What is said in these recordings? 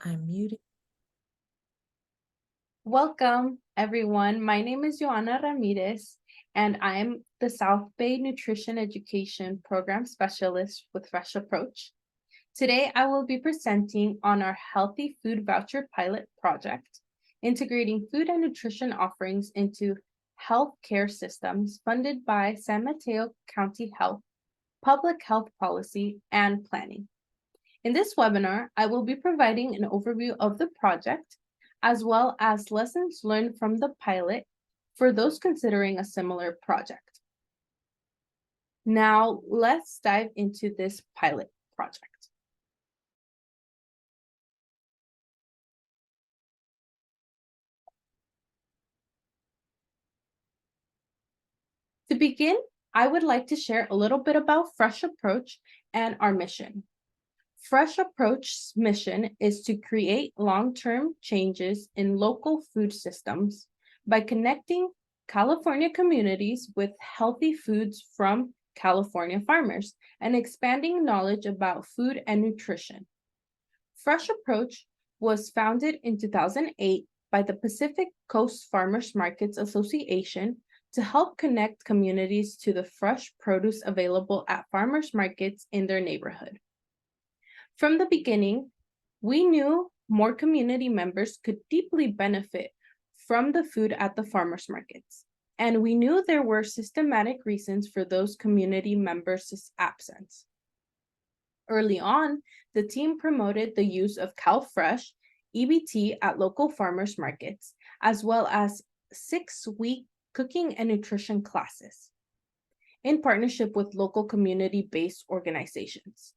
I'm muted. Welcome, everyone. My name is Joanna Ramirez, and I'm the South Bay Nutrition Education Program Specialist with Fresh Approach. Today, I will be presenting on our Healthy Food Voucher Pilot Project, integrating food and nutrition offerings into healthcare systems funded by San Mateo County Health, Public Health Policy, and Planning. In this webinar, I will be providing an overview of the project, as well as lessons learned from the pilot for those considering a similar project. Now, let's dive into this pilot project. To begin, I would like to share a little bit about Fresh Approach and our mission. Fresh Approach's mission is to create long-term changes in local food systems by connecting California communities with healthy foods from California farmers and expanding knowledge about food and nutrition. Fresh Approach was founded in 2008 by the Pacific Coast Farmers Markets Association to help connect communities to the fresh produce available at farmers markets in their neighborhood. From the beginning, we knew more community members could deeply benefit from the food at the farmers markets, and we knew there were systematic reasons for those community members' absence. Early on, the team promoted the use of CalFresh EBT at local farmers markets, as well as 6-week cooking and nutrition classes in partnership with local community-based organizations.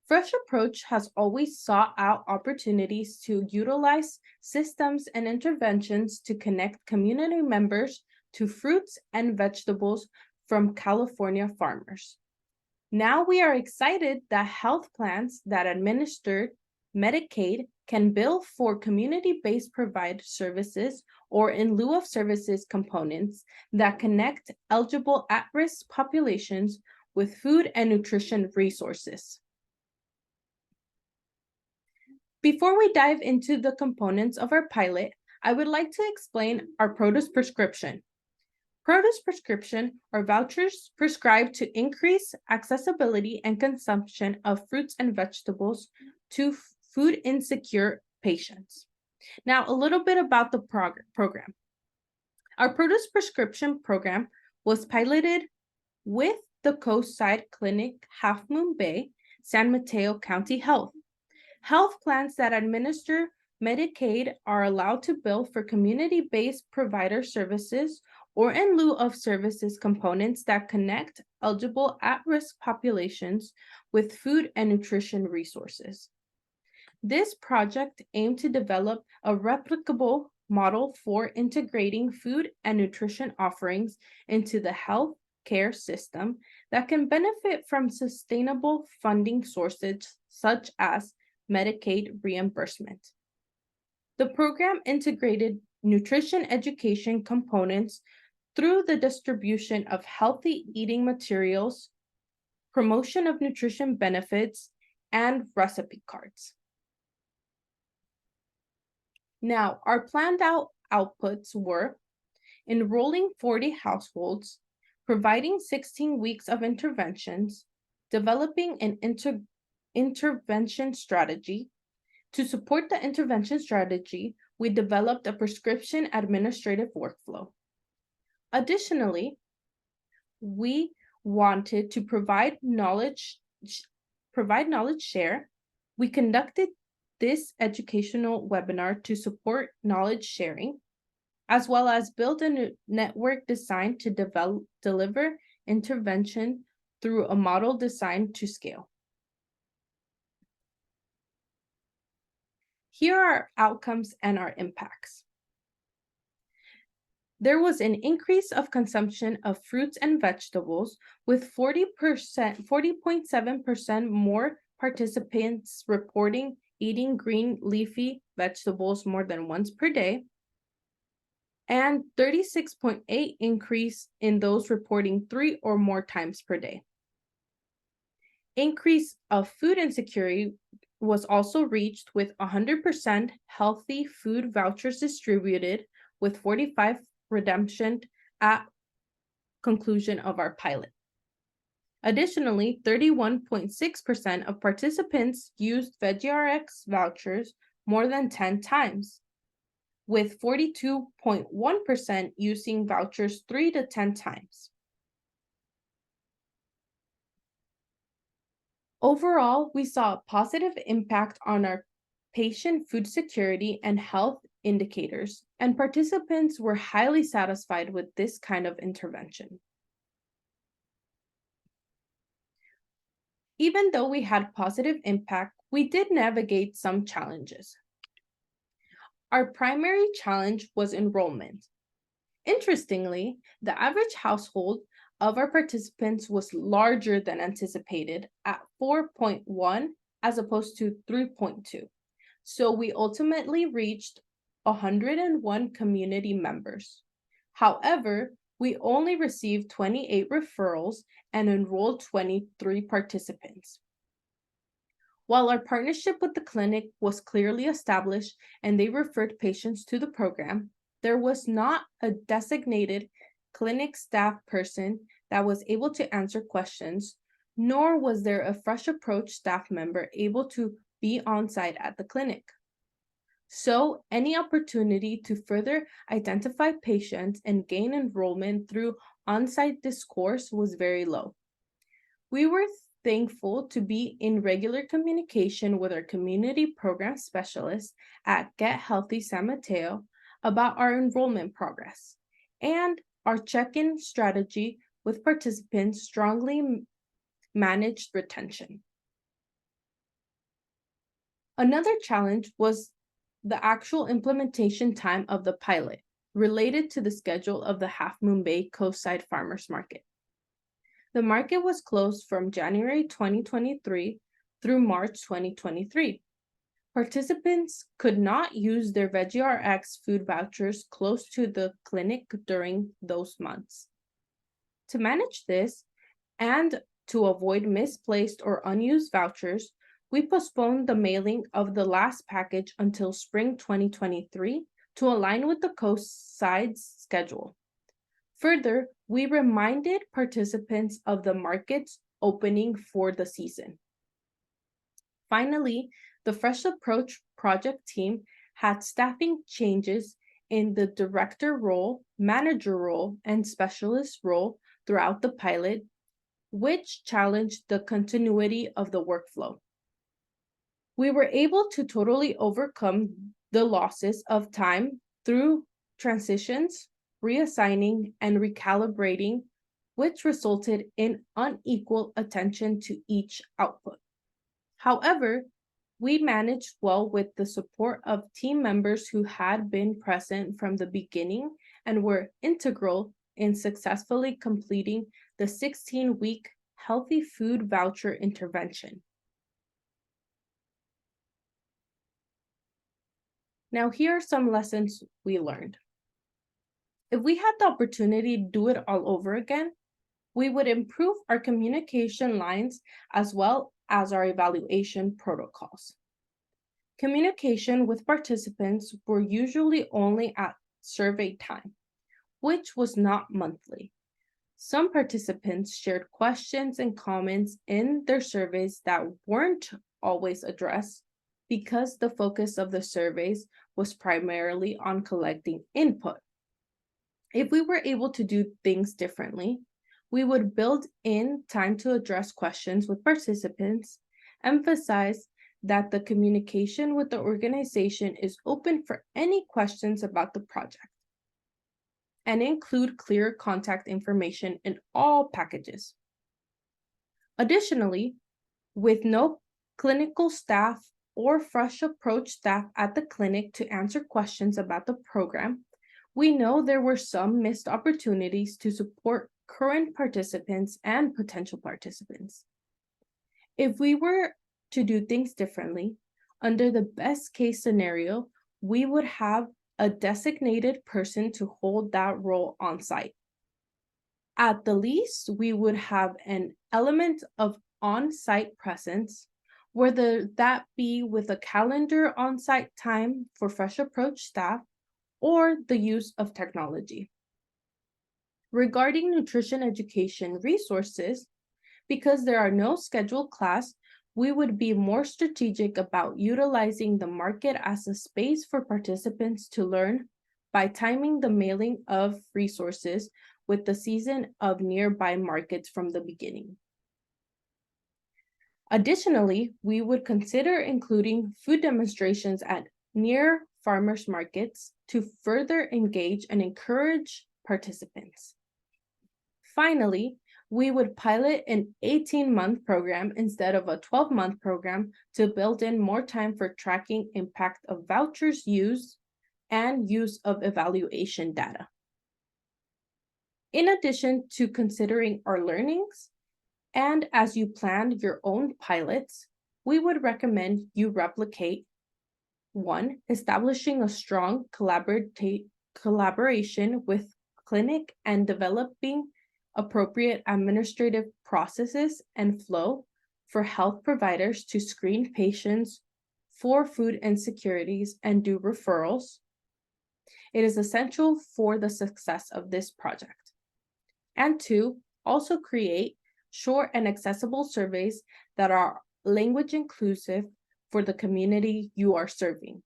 Fresh Approach has always sought out opportunities to utilize systems and interventions to connect community members to fruits and vegetables from California farmers. Now we are excited that health plans that administer Medicaid can bill for community-based provide services or in lieu of services components that connect eligible at-risk populations with food and nutrition resources. Before we dive into the components of our pilot, I would like to explain our produce prescription. Produce prescription are vouchers prescribed to increase accessibility and consumption of fruits and vegetables to food insecure patients. Now, a little bit about the program. Our produce prescription program was piloted with the Coastside Clinic, Half Moon Bay, San Mateo County Health. Health plans that administer Medicaid are allowed to bill for community-based provider services or in lieu of services components that connect eligible at-risk populations with food and nutrition resources. This project aimed to develop a replicable model for integrating food and nutrition offerings into the health care system that can benefit from sustainable funding sources such as Medicaid reimbursement. The program integrated nutrition education components through the distribution of healthy eating materials, promotion of nutrition benefits, and recipe cards. Now, our planned outputs were enrolling 40 households, providing 16 weeks of interventions, developing an intervention strategy. To support the intervention strategy, we developed a prescription administrative workflow. Additionally, we wanted to provide knowledge share. We conducted this educational webinar to support knowledge sharing, as well as build a network designed to deliver intervention through a model designed to scale. Here are our outcomes and our impacts. There was an increase of consumption of fruits and vegetables with 40.7% more participants reporting eating green leafy vegetables more than once per day, and 36.8% increase in those reporting 3 or more times per day. Increase of food insecurity was also reached with 100% healthy food vouchers distributed, with 45 redemption at conclusion of our pilot. Additionally, 31.6% of participants used VeggieRx vouchers more than 10 times, with 42.1% using vouchers 3 to 10 times. Overall, we saw a positive impact on our patient food security and health indicators, and participants were highly satisfied with this kind of intervention. Even though we had positive impact, we did navigate some challenges. Our primary challenge was enrollment. Interestingly, the average household of our participants was larger than anticipated at 4.1 as opposed to 3.2. So we ultimately reached 101 community members. However, we only received 28 referrals and enrolled 23 participants. While our partnership with the clinic was clearly established and they referred patients to the program, there was not a designated clinic staff person that was able to answer questions, nor was there a Fresh Approach staff member able to be on site at the clinic. So, any opportunity to further identify patients and gain enrollment through on-site discourse was very low. We were thankful to be in regular communication with our community program specialist at Get Healthy San Mateo about our enrollment progress, and our check-in strategy with participants strongly managed retention. Another challenge was the actual implementation time of the pilot related to the schedule of the Half Moon Bay Coastside Farmers Market. The market was closed from January 2023 through March 2023. Participants could not use their VeggieRx food vouchers close to the clinic during those months. To manage this and to avoid misplaced or unused vouchers, we postponed the mailing of the last package until spring 2023 to align with the Coastside's schedule. Further, we reminded participants of the market's opening for the season. Finally, the Fresh Approach project team had staffing changes in the director role, manager role, and specialist role throughout the pilot, which challenged the continuity of the workflow. We were able to totally overcome the losses of time through transitions, reassigning, and recalibrating, which resulted in unequal attention to each output. However, we managed well with the support of team members who had been present from the beginning and were integral in successfully completing the 16-week Healthy Food Voucher intervention. Now, here are some lessons we learned. If we had the opportunity to do it all over again, we would improve our communication lines as well as our evaluation protocols. Communication with participants were usually only at survey time, which was not monthly. Some participants shared questions and comments in their surveys that weren't always addressed because the focus of the surveys was primarily on collecting input. If we were able to do things differently, we would build in time to address questions with participants, emphasize that the communication with the organization is open for any questions about the project, and include clear contact information in all packages. Additionally, with no clinical staff or Fresh Approach staff at the clinic to answer questions about the program, we know there were some missed opportunities to support current participants and potential participants. If we were to do things differently, under the best case scenario, we would have a designated person to hold that role on site. At the least, we would have an element of on-site presence whether that be with a calendar on-site time for Fresh Approach staff or the use of technology. Regarding nutrition education resources, because there are no scheduled class, we would be more strategic about utilizing the market as a space for participants to learn by timing the mailing of resources with the season of nearby markets from the beginning. Additionally, we would consider including food demonstrations at near farmers markets to further engage and encourage participants. Finally, we would pilot an 18-month program instead of a 12-month program to build in more time for tracking impact of vouchers use and use of evaluation data. In addition to considering our learnings, and as you plan your own pilots, we would recommend you replicate 1. Establishing a strong collaboration with clinic and developing appropriate administrative processes and flow for health providers to screen patients for food insecurities and do referrals. It is essential for the success of this project. And 2, also create short and accessible surveys that are language inclusive for the community you are serving.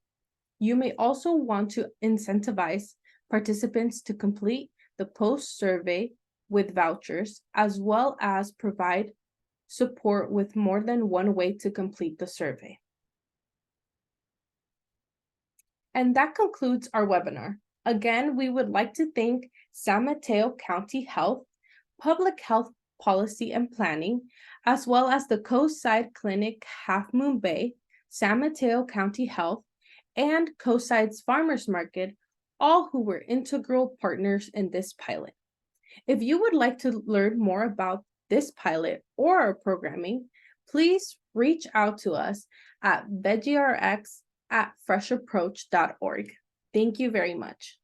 You may also want to incentivize participants to complete the post-survey with vouchers, as well as provide support with more than one way to complete the survey. And that concludes our webinar. Again, we would like to thank San Mateo County Health, Public Health Policy and Planning, as well as the Coastside Clinic Half Moon Bay, San Mateo County Health, and Coastside's Farmers Market, all who were integral partners in this pilot. If you would like to learn more about this pilot or our programming, please reach out to us at veggrx@freshapproach.org. Thank you very much.